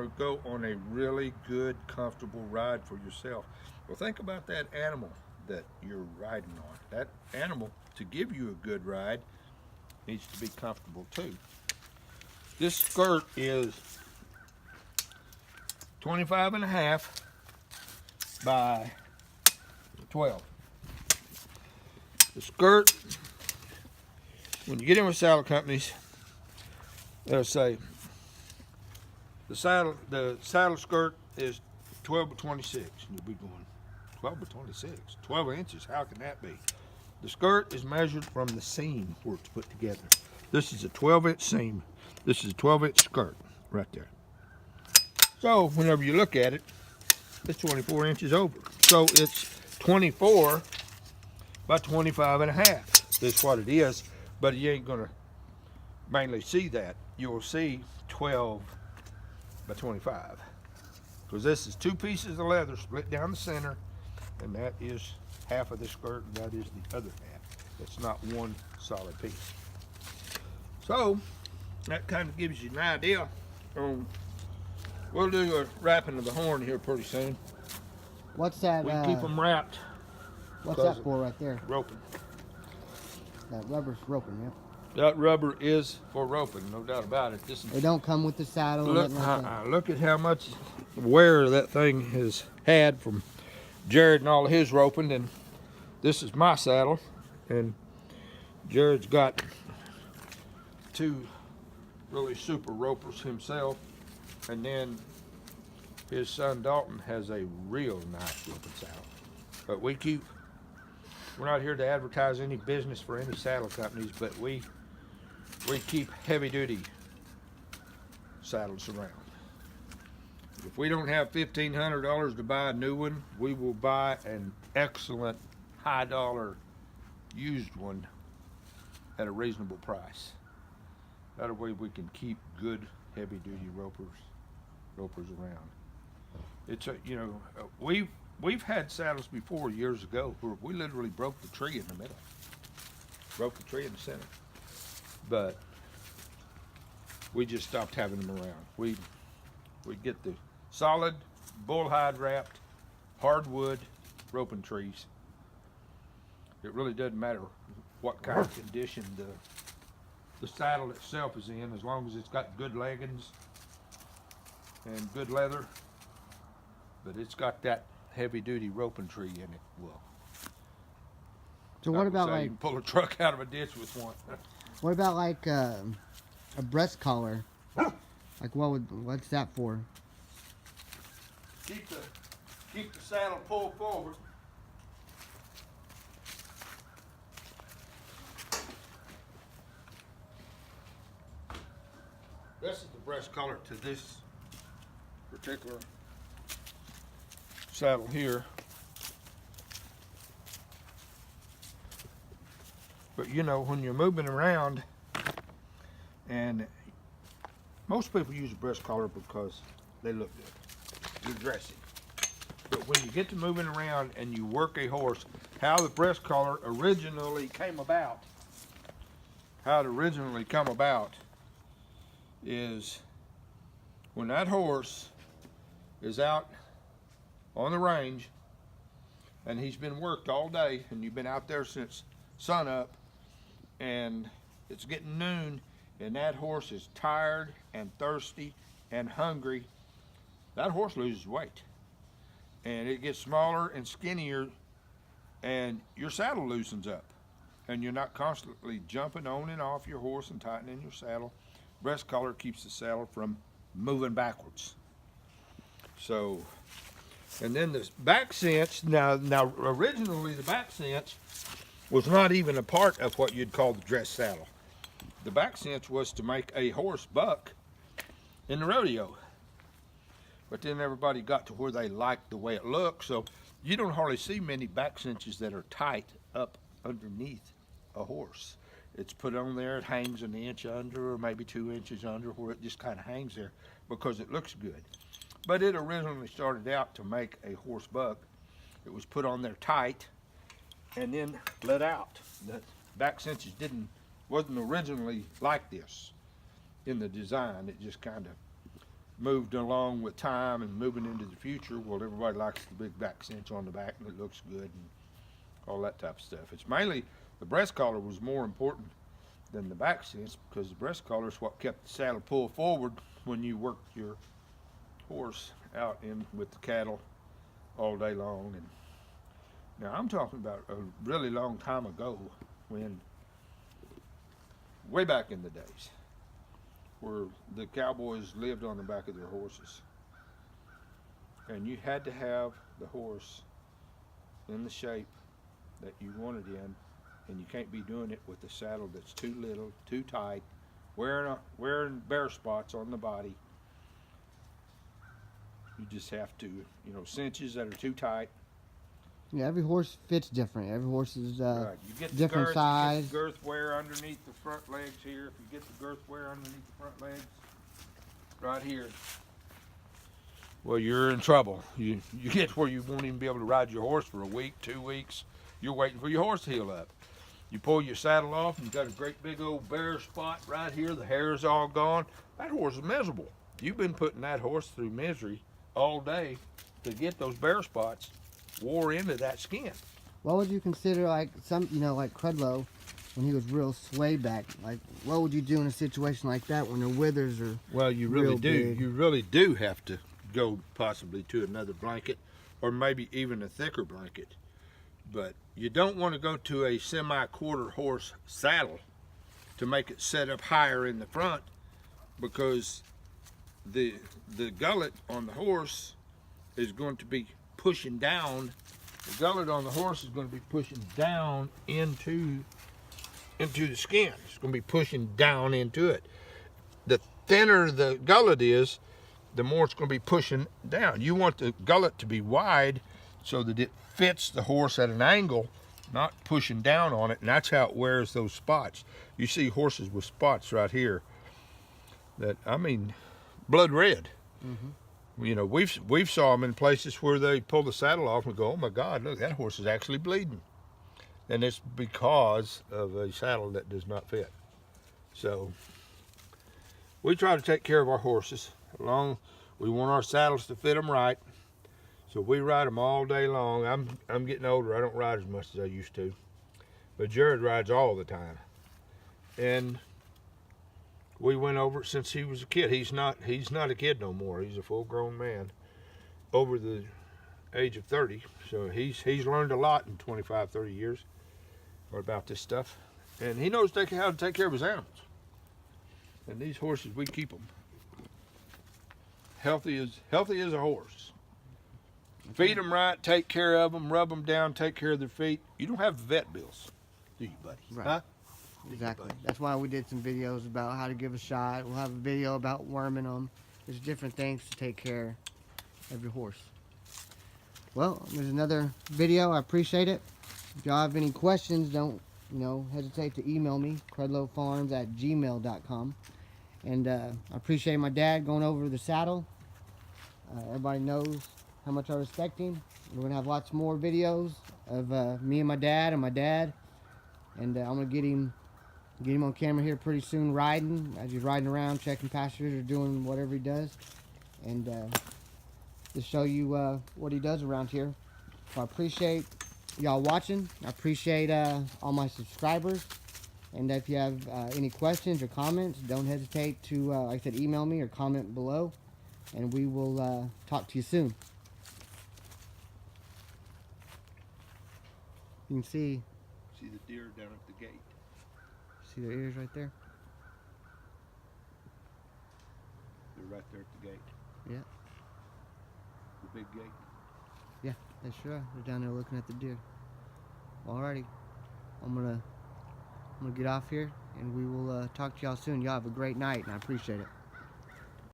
to go on a really good, comfortable ride for yourself. Well, think about that animal that you're riding on. That animal, to give you a good ride, needs to be comfortable too. This skirt is 25 and a half by 12. The skirt, when you get in with saddle companies, they'll say the saddle skirt is 12 by 26. And you'll be going, 12 by 26? 12 inches, how can that be? The skirt is measured from the seam where it's put together. This is a 12-inch seam. This is a 12-inch skirt right there. So whenever you look at it, it's 24 inches over. So it's 24 by 25 and a half. That's what it is, but you ain't gonna mainly see that. You'll see 12 by 25. Because this is 2 pieces of leather split down the center, and that is half of the skirt, and that is the other half. It's not one solid piece. So that kind of gives you an idea on. We'll do a wrapping of the horn here pretty soon. What's that? We keep them wrapped. What's that for right there? Roping. That rubber's roping, yeah. That rubber is for roping, no doubt about it. They don't come with the saddle. Look at how much wear that thing has had from Jared and all of his roping. And this is my saddle, and Jared's got 2 really super ropers himself, and then his son Dalton has a real nice roping saddle. But we're not here to advertise any business for any saddle companies, but we keep heavy duty saddles around. If we don't have $1,500 to buy a new one, we will buy an excellent high dollar used one at a reasonable price. That way we can keep good heavy duty ropers around. It's a, we've had saddles before years ago where we literally broke the tree in the middle, broke the tree in the center, but we just stopped having them around. We get the solid bull hide wrapped hardwood roping trees. It really doesn't matter what kind of condition the saddle itself is in, as long as it's got good leggings and good leather, but it's got that heavy duty roping tree in it. Well, so what about like you can pull a truck out of a ditch with one? What about like a breast collar? Like what's that for? Keep the saddle pulled forward. This is the breast collar to this particular saddle here. But when you're moving around, and most people use a breast collar because they look good. You're dressy. But when you get to moving around and you work a horse, how the breast collar originally came about, is when that horse is out on the range and he's been worked all day, and you've been out there since sunup, and it's getting noon, and that horse is tired and thirsty and hungry, that horse loses weight, and it gets smaller and skinnier, and your saddle loosens up, and you're not constantly jumping on and off your horse and tightening your saddle. Breast collar keeps the saddle from moving backwards. So, and then the back cinch, now originally the back cinch was not even a part of what you'd call the dress saddle. The back cinch was to make a horse buck in the rodeo. But then everybody got to where they liked the way it looked, so you don't hardly see many back cinches that are tight up underneath a horse. It's put on there, it hangs an inch under or maybe 2 inches under, where it just kind of hangs there because it looks good. But it originally started out to make a horse buck. It was put on there tight and then let out. The back cinches wasn't originally like this in the design. It just kind of moved along with time and moving into the future, well, everybody likes the big back cinch on the back and it looks good and all that type of stuff. It's mainly the breast collar was more important than the back cinch, because the breast collar is what kept the saddle pulled forward when you worked your horse out in with the cattle all day long. And now I'm talking about a really long time ago, when way back in the days, where the cowboys lived on the back of their horses, and you had to have the horse in the shape that you wanted in, and you can't be doing it with a saddle that's too little, too tight, wearing bare spots on the body. You just have to, cinches that are too tight. Yeah, every horse fits different. Every horse is Right. You get the different girth, size. You get the girth wear underneath the front legs here. If you get the girth wear underneath the front legs, right here, well, you're in trouble. You get where you won't even be able to ride your horse for a week, 2 weeks. You're waiting for your horse to heal up. You pull your saddle off, and you got a great big old bare spot right here. The hair's all gone. That horse is miserable. You've been putting that horse through misery all day to get those bare spots wore into that skin. What would you consider, like like Crudlow, when he was real sway back? Like, what would you do in a situation like that when the withers are? Well, you really real do. big? You really do have to go possibly to another blanket, or maybe even a thicker blanket. But you don't want to go to a semi-quarter horse saddle to make it set up higher in the front, because the gullet on the horse is going to be pushing down. The gullet on the horse is going to be pushing down into the skin. It's going to be pushing down into it. The thinner the gullet is, the more it's going to be pushing down. You want the gullet to be wide so that it fits the horse at an angle, not pushing down on it, and that's how it wears those spots. You see horses with spots right here that, I mean, blood red. Mm-hmm. We've saw them in places where they pull the saddle off and go, oh my God, look, that horse is actually bleeding. And it's because of a saddle that does not fit. So we try to take care of our horses. We want our saddles to fit them right. So we ride them all day long. I'm getting older. I don't ride as much as I used to. But Jared rides all the time. And we went over it since he was a kid. He's not a kid no more. He's a full-grown man over the age of 30. So he's learned a lot in 25, 30 years about this stuff. And he knows how to take care of his animals. And these horses, we keep them healthy as a horse. Feed them right, take care of them, rub them down, take care of their feet. You don't have vet bills, do you, buddy? Right. Huh? Exactly. That's why we did some videos about how to give a shot. We'll have a video about worming them. There's different things to take care of your horse. Well, there's another video. I appreciate it. If y'all have any questions, don't hesitate to email me, crudlowfarms@gmail.com. And I appreciate my dad going over the saddle. Everybody knows how much I respect him. We're going to have lots more videos of me and my dad. And I'm going to get him on camera here pretty soon, riding, as he's riding around, checking pastures or doing whatever he does. And to show you what he does around here. So I appreciate y'all watching. I appreciate all my subscribers. And if you have any questions or comments, don't hesitate to, like I said, email me or comment below. And we will talk to you soon. You can see the deer down at the gate. See their ears right there? They're right there at the gate. Yeah. The big gate. Yeah, they sure are. They're down there looking at the deer. Alrighty. I'm gonna get off here, and we will talk to y'all soon. Y'all have a great night, and I appreciate it.